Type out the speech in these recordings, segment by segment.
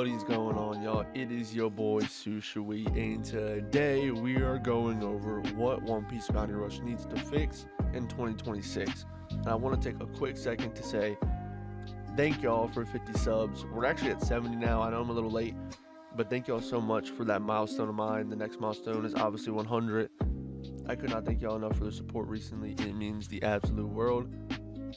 What is going on, y'all? It is your boy Shusui, and today we are going over what One Piece Bounty Rush needs to fix in 2026. And I want to take a quick second to say thank y'all for 50 subs. We're actually at 70 now. I know I'm a little late, but thank y'all so much for that milestone of mine. The next milestone is obviously 100. I could not thank y'all enough for the support recently. It means the absolute world.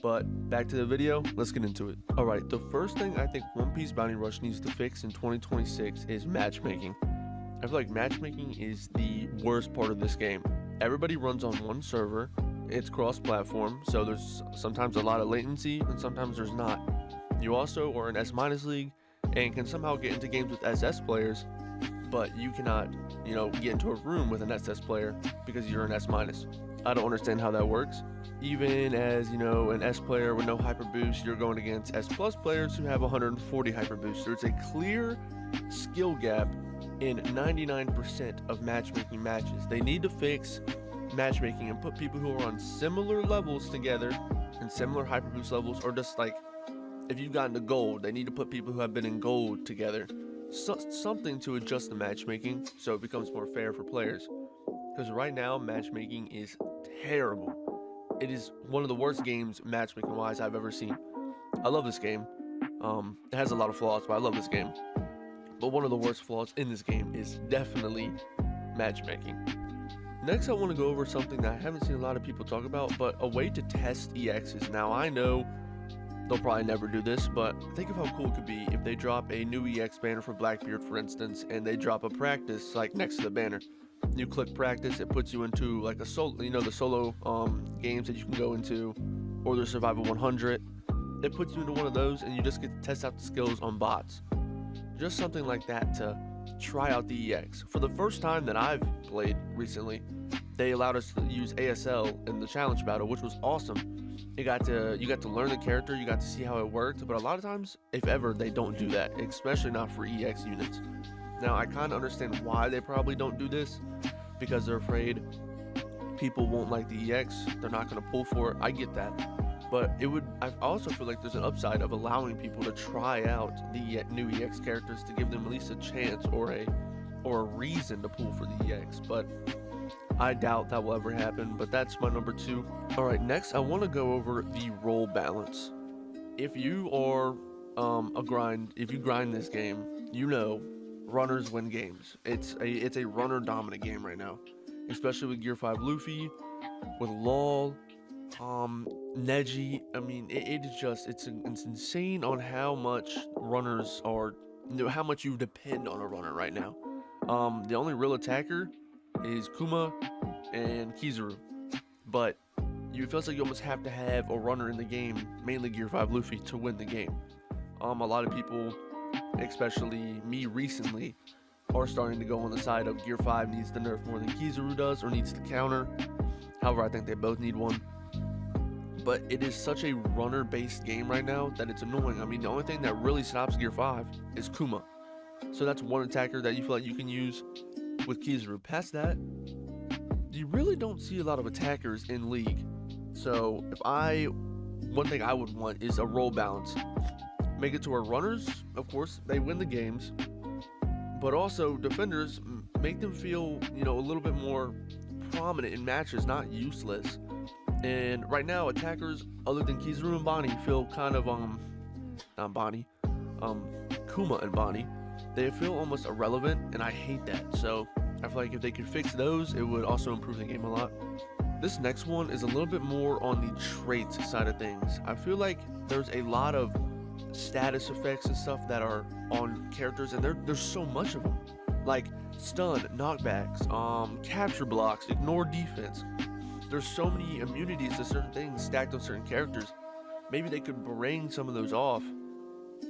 But back to the video, let's get into it. Alright, the first thing I think One Piece Bounty Rush needs to fix in 2026 is matchmaking. I feel like matchmaking is the worst part of this game. Everybody runs on one server, it's cross-platform, so there's sometimes a lot of latency and sometimes there's not. You also are an S- league and can somehow get into games with SS players, but you cannot, get into a room with an SS player because you're an S-. I don't understand how that works. Even as, an S player with no hyper boost, you're going against S plus players who have 140 hyper boost. There's a clear skill gap in 99% of matchmaking matches. They need to fix matchmaking and put people who are on similar levels together and similar hyper boost levels, or just like if you've gotten to gold, they need to put people who have been in gold together. Something to adjust the matchmaking so it becomes more fair for players. Because right now, matchmaking is terrible. It is one of the worst games matchmaking wise I've ever seen. I love this game. It has a lot of flaws, but I love this game. But one of the worst flaws in this game is definitely matchmaking. Next, I want to go over something that I haven't seen a lot of people talk about, but a way to test EXs. Now, I know they'll probably never do this, but think of how cool it could be if they drop a new EX banner for Blackbeard, for instance, and they drop a practice like next to the banner. You click practice, it puts you into like a solo, the solo games that you can go into, or the survival 100. It puts you into one of those and you just get to test out the skills on bots. Just something like that to try out the EX. For the first time that I've played recently, they allowed us to use ASL in the challenge battle, which was awesome. You got to learn the character, you got to see how it worked, but a lot of times, if ever, they don't do that, especially not for EX units. Now, I kind of understand why they probably don't do this, because they're afraid people won't like the EX, they're not going to pull for it. I get that, but I also feel like there's an upside of allowing people to try out the new EX characters to give them at least a chance or a reason to pull for the EX, but I doubt that will ever happen. But that's my number 2. Alright, next I want to go over the role balance. If you are if you grind this game, runners win games. It's a runner dominant game right now, especially with Gear 5 Luffy, with LOL, Neji. I mean, it's insane on how much runners are, how much you depend on a runner right now. The only real attacker is Kuma and Kizaru, but it feels like you almost have to have a runner in the game, mainly Gear 5 Luffy, to win the game. A lot of people, especially me recently, are starting to go on the side of Gear 5 needs to nerf more than Kizaru does, or needs to counter. However, I think they both need one. But it is such a runner-based game right now that it's annoying. I mean, the only thing that really stops Gear 5 is Kuma. So that's one attacker that you feel like you can use with Kizaru. Past that, you really don't see a lot of attackers in League. So one thing I would want is a role balance. Make it to where runners, of course, they win the games, but also defenders, make them feel, a little bit more prominent in matches, not useless. And right now, attackers other than Kizaru and Bonnie feel kind of not Bonnie, Kuma and Bonnie, they feel almost irrelevant, and I hate that. So I feel like if they could fix those, it would also improve the game a lot. This next one is a little bit more on the traits side of things. I feel like there's a lot of status effects and stuff that are on characters, and there's so much of them, like stun, knockbacks, capture blocks, ignore defense. There's so many immunities to certain things stacked on certain characters. Maybe they could bring some of those off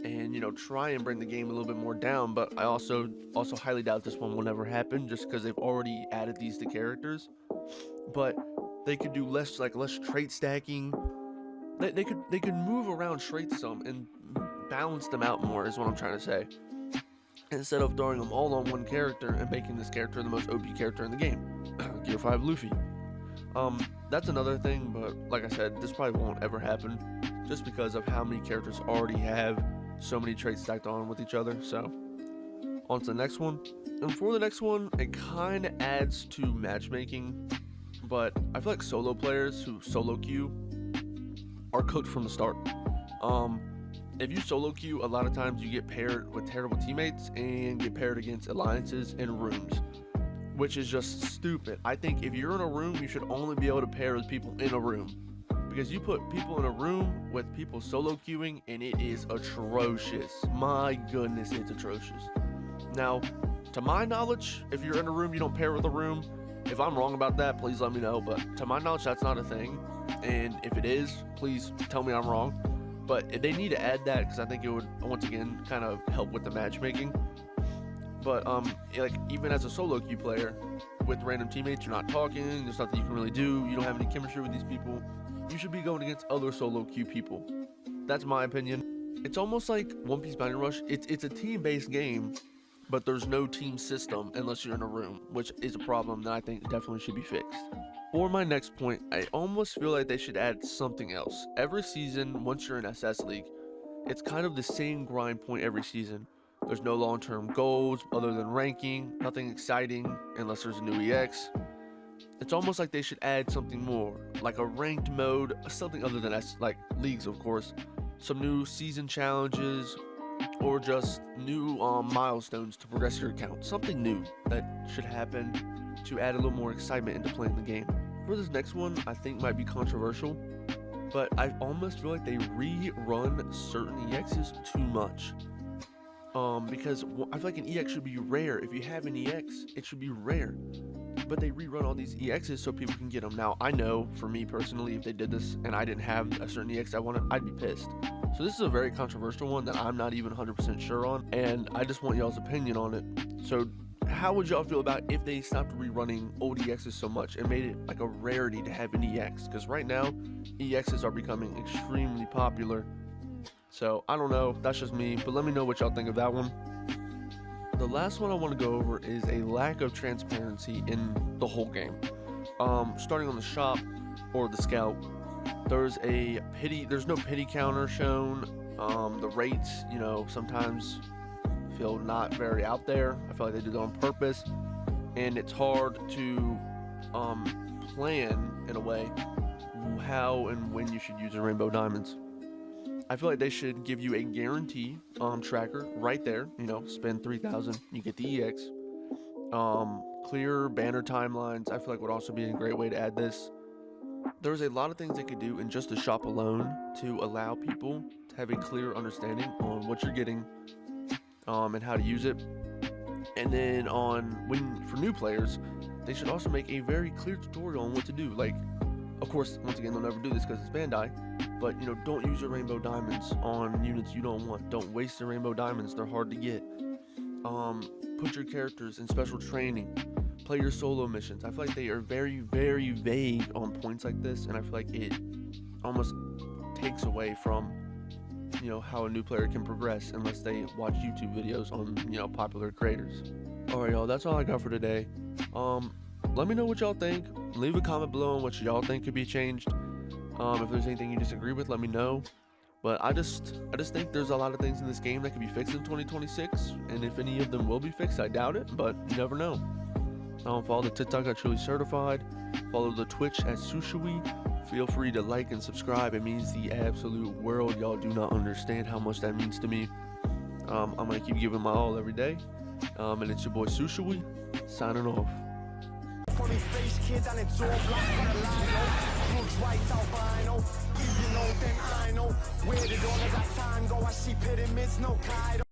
and try and bring the game a little bit more down, but I also highly doubt this one will never happen, just because they've already added these to characters. But they could do less trait stacking. They could move around traits some and balance them out more, is what I'm trying to say, instead of throwing them all on one character and making this character the most OP character in the game. Gear 5 Luffy. That's another thing, but like I said, this probably won't ever happen, just because of how many characters already have so many traits stacked on with each other. So On to the next one. And for the next one, it kind of adds to matchmaking, but I feel like solo players who solo queue are cooked from the start. If you solo queue, a lot of times you get paired with terrible teammates and get paired against alliances and rooms, which is just stupid. I think if you're in a room, you should only be able to pair with people in a room, because you put people in a room with people solo queuing and it is atrocious. My goodness, it's atrocious. Now, to my knowledge, if you're in a room, you don't pair with a room. If I'm wrong about that, please let me know, but to my knowledge, that's not a thing. And if it is, please tell me I'm wrong. But they need to add that, because I think it would, once again, kind of help with the matchmaking. But like, even as a solo queue player with random teammates, you're not talking, there's nothing you can really do, you don't have any chemistry with these people, you should be going against other solo queue people. That's my opinion. It's almost like One Piece Bounty Rush. It's a team-based game, but there's no team system unless you're in a room, which is a problem that I think definitely should be fixed. For my next point, I almost feel like they should add something else. Every season, once you're in SS League, it's kind of the same grind point every season. There's no long-term goals other than ranking, nothing exciting unless there's a new EX. It's almost like they should add something more, like a ranked mode, something other than like leagues, of course, some new season challenges, or just new milestones to progress your account. Something new that should happen to add a little more excitement into playing the game. For this next one, I think might be controversial, but I almost feel like they rerun certain EXs too much. Because I feel like an EX should be rare. If you have an EX, it should be rare. But they rerun all these EXs so people can get them. Now, I know, for me personally, if they did this and I didn't have a certain EX I wanted, I'd be pissed. So this is a very controversial one that I'm not even 100% sure on, and I just want y'all's opinion on it. So how would y'all feel about if they stopped rerunning old EXs so much and made it like a rarity to have an EX? Because right now, EXs are becoming extremely popular. So I don't know, that's just me, but let me know what y'all think of that one. The last one I want to go over is a lack of transparency in the whole game. Starting on the shop or the scout, there's no pity counter shown. The rates, sometimes feel not very out there. I feel like they do that on purpose, and it's hard to plan in a way how and when you should use the rainbow diamonds. I feel like they should give you a guarantee tracker right there. Spend 3,000, you get the EX. Clear banner timelines, I feel like would also be a great way to add this. There's a lot of things they could do in just the shop alone to allow people to have a clear understanding on what you're getting and how to use it. And then for new players, they should also make a very clear tutorial on what to do. Like, of course, once again, they'll never do this because it's Bandai, but don't use your rainbow diamonds on units you don't want. Don't waste your rainbow diamonds, they're hard to get. Put your characters in special training. Play your solo missions. I feel like they are very, very vague on points like this, and I feel like it almost takes away from how a new player can progress unless they watch YouTube videos on popular creators. Alright, y'all, that's all I got for today. Let me know what y'all think. Leave a comment below on what y'all think could be changed. If there's anything you disagree with, let me know. But I just think there's a lot of things in this game that could be fixed in 2026, and if any of them will be fixed, I doubt it, but you never know. Follow the TikTok at Truly Certified. Follow the Twitch at Shusui. Feel free to like and subscribe. It means the absolute world. Y'all do not understand how much that means to me. I'm gonna keep giving my all every day. And it's your boy Shusui signing off. Funny face kid and it's all black on the line, looks right albino. Even though then I know where did all of that time go? I see pyramids, no Kaido.